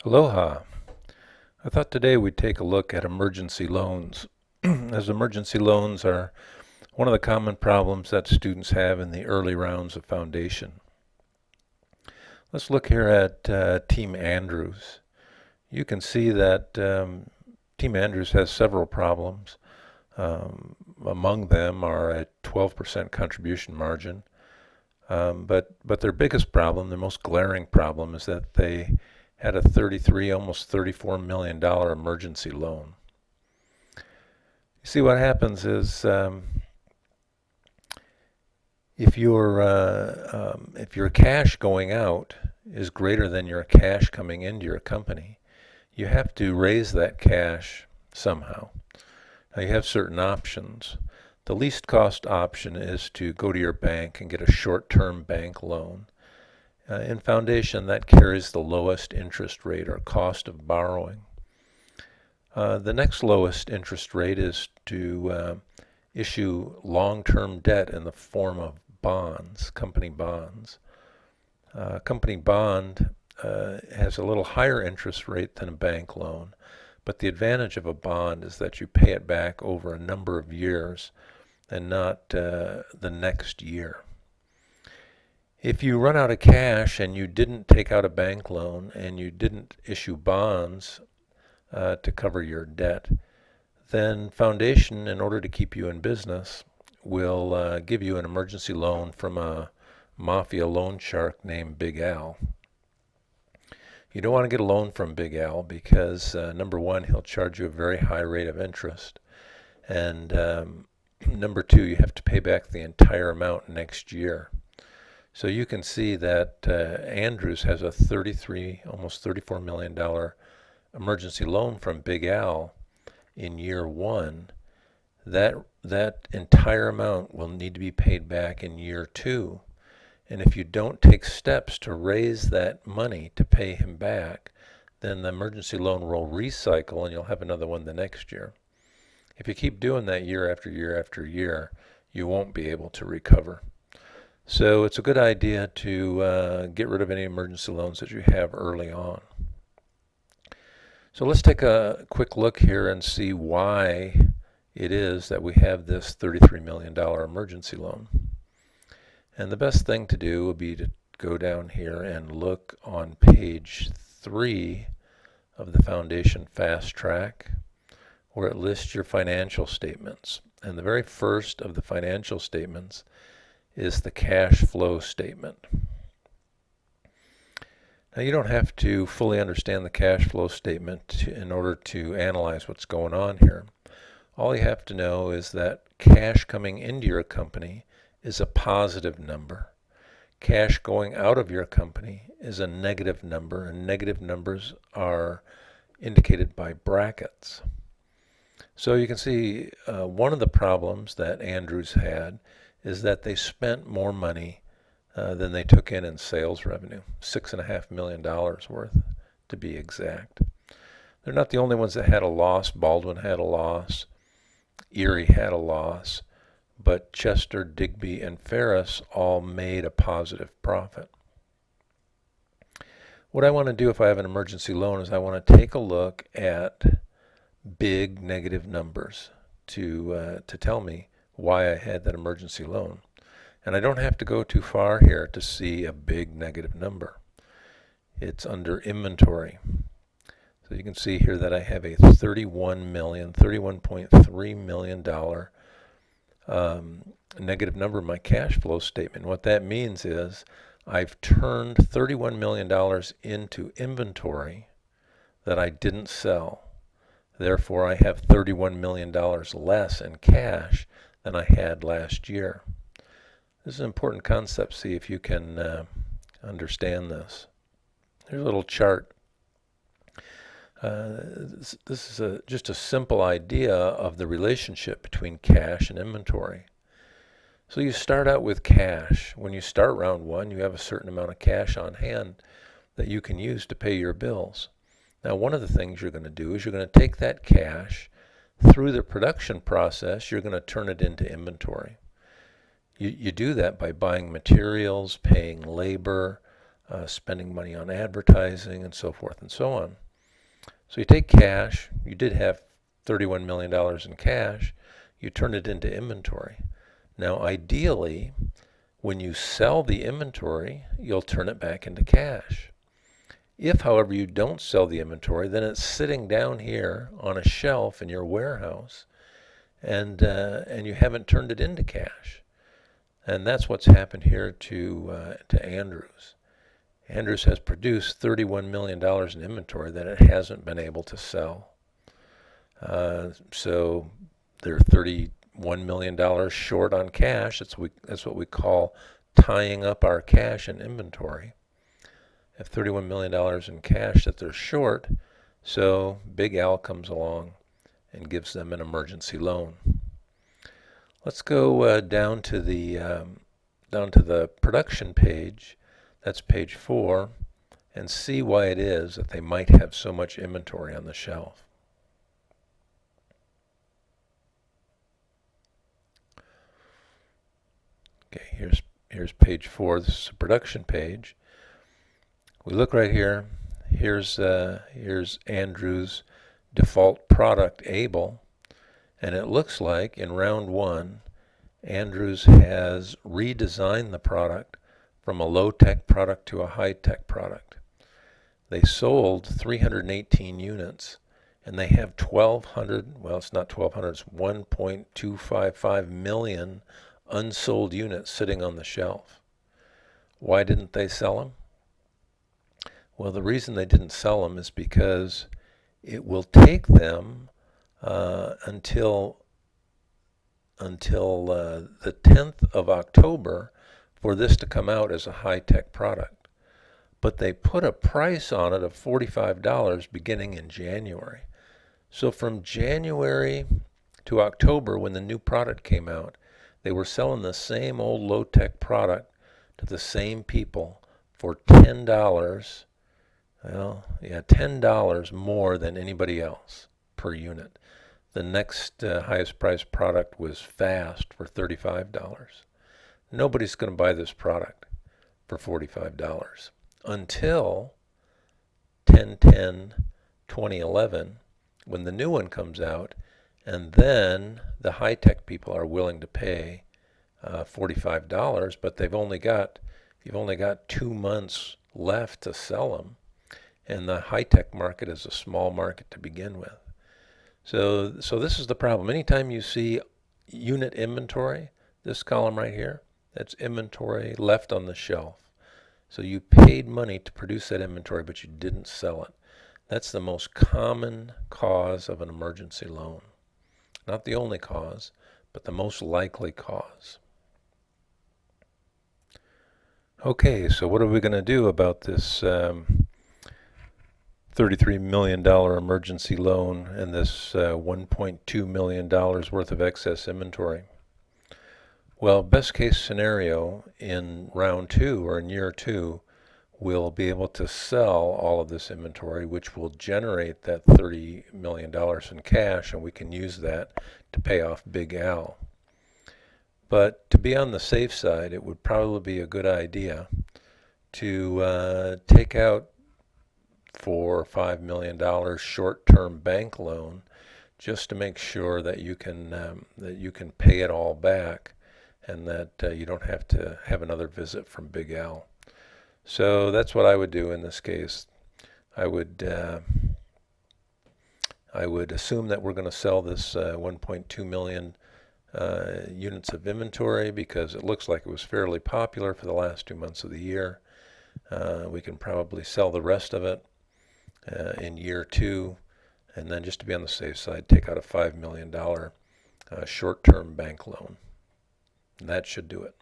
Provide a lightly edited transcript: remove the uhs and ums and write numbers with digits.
Aloha. I thought today we'd take a look at emergency loans, as emergency loans are one of the common problems that students have in the early rounds of foundation. Let's look here at Team Andrews. You can see that Team Andrews has several problems. Among them are a 12% contribution margin. But their biggest problem, their most glaring problem, is that they had a 33, almost $34 million emergency loan. You see, what happens is if your cash going out is greater than your cash coming into your company, you have to raise that cash somehow. Now you have certain options. The least cost option is to go to your bank and get a short-term bank loan. In foundation, that carries the lowest interest rate or cost of borrowing. The next lowest interest rate is to issue long-term debt in the form of bonds, company bonds. Company bond has a little higher interest rate than a bank loan, but the advantage of a bond is that you pay it back over a number of years and not the next year. If you run out of cash and you didn't take out a bank loan and you didn't issue bonds to cover your debt, then Foundation, in order to keep you in business, will give you an emergency loan from a mafia loan shark named Big Al. You don't want to get a loan from Big Al because, number one, he'll charge you a very high rate of interest. And number two, you have to pay back the entire amount next year. So you can see that Andrews has a almost $34 million emergency loan from Big Al in year one. That entire amount will need to be paid back in year two. And if you don't take steps to raise that money to pay him back, then the emergency loan will recycle and you'll have another one the next year. If you keep doing that year after year after year, you won't be able to recover. So it's a good idea to get rid of any emergency loans that you have early on. So let's take a quick look here and see why it is that we have this $33 million emergency loan. And the best thing to do would be to go down here and look on page 3 of the Foundation Fast Track, where it lists your financial statements. And the very first of the financial statements is the cash flow statement. Now you don't have to fully understand the cash flow statement in order to analyze what's going on here. All you have to know is that cash coming into your company is a positive number. Cash going out of your company is a negative number, and negative numbers are indicated by brackets. So you can see one of the problems that Andrews had is that they spent more money than they took in sales revenue, $6.5 million worth to be exact. They're not the only ones that had a loss. Baldwin had a loss. Erie had a loss. But Chester, Digby, and Ferris all made a positive profit. What I want to do if I have an emergency loan is I want to take a look at big negative numbers to tell me why I had that emergency loan. And I don't have to go too far here to see a big negative number. It's under inventory. So you can see here that I have a $31.3 million negative number in my cash flow statement. What that means is I've turned $31 million into inventory that I didn't sell. Therefore, I have $31 million less in cash than I had last year. This is an important concept. See if you can understand this. Here's a little chart. This is just a simple idea of the relationship between cash and inventory. So you start out with cash. When you start round one, you have a certain amount of cash on hand that you can use to pay your bills. Now, one of the things you're going to do is you're going to take that cash through the production process. You're going to turn it into inventory. You do that by buying materials, paying labor, spending money on advertising and so forth and so on. So you take cash, you did have $31 million in cash, you turn it into inventory. Now ideally, when you sell the inventory, you'll turn it back into cash. If, however, you don't sell the inventory, then it's sitting down here on a shelf in your warehouse, and you haven't turned it into cash. And that's what's happened here to Andrews. Andrews has produced $31 million in inventory that it hasn't been able to sell. So they're $31 million short on cash. That's what we call tying up our cash in inventory. Have $31 million in cash that they're short, so Big Al comes along and gives them an emergency loan. Let's go down to the production page. That's page 4, and see why it is that they might have so much inventory on the shelf. Okay, here's page 4. This is a production page. We look right here. Here's Andrew's default product, Able, and it looks like in round 1, Andrews has redesigned the product from a low-tech product to a high-tech product. They sold 318 units, and they have 1,200, well, it's not 1,200, it's 1.255 million unsold units sitting on the shelf. Why didn't they sell them? Well, the reason they didn't sell them is because it will take them until the 10th of October for this to come out as a high-tech product. But they put a price on it of $45 beginning in January. So from January to October, when the new product came out, they were selling the same old low-tech product to the same people for $10. Well, yeah, $10 more than anybody else per unit. The next highest priced product was Fast for $35. Nobody's going to buy this product for $45 until 10/10/2011, when the new one comes out, and then the high-tech people are willing to pay $45, but you've only got 2 months left to sell them, and the high-tech market is a small market to begin with. So this is the problem. Anytime you see unit inventory, this column right here, that's inventory left on the shelf. So you paid money to produce that inventory, but you didn't sell it. That's the most common cause of an emergency loan. Not the only cause, but the most likely cause. Okay, so what are we going to do about this $33 million emergency loan and this $1.2 million worth of excess inventory? Well, best case scenario, in round 2 or in year 2, we'll be able to sell all of this inventory, which will generate that $30 million in cash, and we can use that to pay off Big Al. But to be on the safe side, it would probably be a good idea to take out $4 or $5 million short-term bank loan, just to make sure that you can pay it all back, and that you don't have to have another visit from Big Al. So that's what I would do in this case. I would assume that we're going to sell this 1.2 million units of inventory, because it looks like it was fairly popular for the last 2 months of the year. We can probably sell the rest of it in year 2, and then, just to be on the safe side, take out a $5 million short-term bank loan. That should do it.